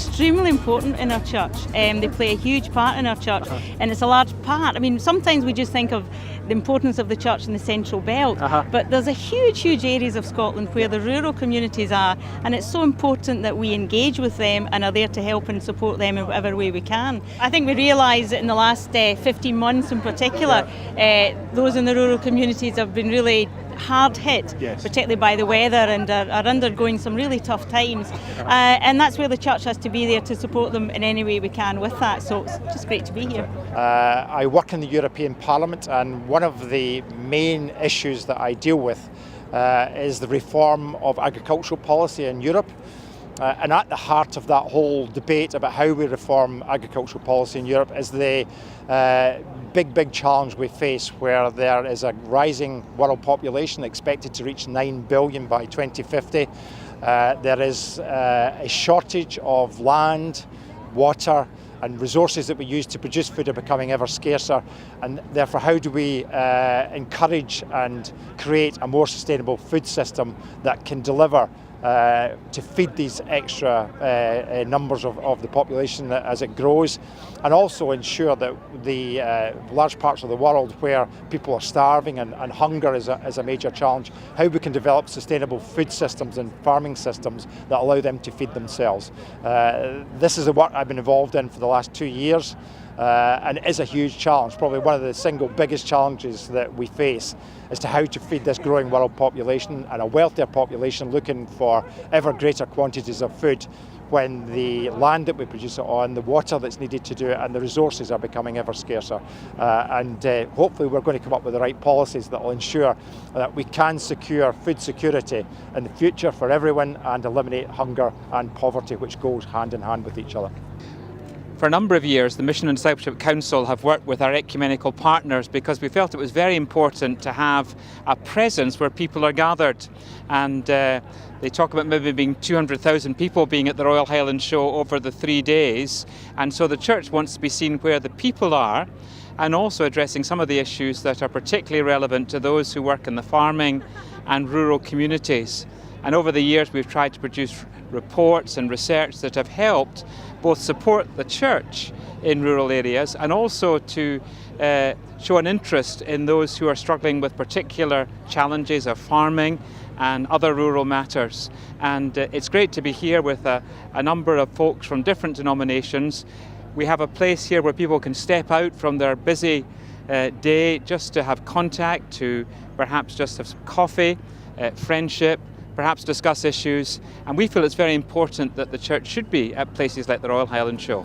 extremely important in our church. They play a huge part in our church, and it's a large part. I mean, sometimes we just think of the importance of the church in the Central Belt, but there's a huge areas of Scotland where the rural communities are, and it's so important that we engage with them and are there to help and support them in whatever way we can. I think we realise that in the last 15 months in particular, those in the rural communities have been really hard hit, particularly by the weather, and are undergoing some really tough times. And that's where the church has to be there to support them in any way we can with that. So it's just great to be here. I work in the European Parliament, and one of the main issues that I deal with is the reform of agricultural policy in Europe. And at the heart of that whole debate about how we reform agricultural policy in Europe is the big challenge we face, where there is a rising world population expected to reach 9 billion by 2050. There is a shortage of land, water and resources that we use to produce food are becoming ever scarcer, and therefore how do we encourage and create a more sustainable food system that can deliver to feed these extra numbers of the population as it grows, and also ensure that the large parts of the world where people are starving and hunger is a major challenge, how we can develop sustainable food systems and farming systems that allow them to feed themselves. This is the work I've been involved in for the last 2 years. And it is a huge challenge, probably one of the single biggest challenges that we face as to how to feed this growing world population and a wealthier population looking for ever greater quantities of food when the land that we produce it on, the water that's needed to do it and the resources are becoming ever scarcer. And hopefully we're going to come up with the right policies that will ensure that we can secure food security in the future for everyone and eliminate hunger and poverty, which goes hand in hand with each other. For a number of years, the Mission and Discipleship Council have worked with our ecumenical partners because we felt it was very important to have a presence where people are gathered. And they talk about maybe being 200,000 people being at the Royal Highland Show over the 3 days. And so the church wants to be seen where the people are, and also addressing some of the issues that are particularly relevant to those who work in the farming and rural communities. And over the years, we've tried to produce reports and research that have helped both support the church in rural areas and also to show an interest in those who are struggling with particular challenges of farming and other rural matters. And it's great to be here with a number of folks from different denominations. We have a place here where people can step out from their busy day just to have contact, to perhaps just have some coffee, friendship, perhaps discuss issues, and we feel it's very important that the church should be at places like the Royal Highland Show.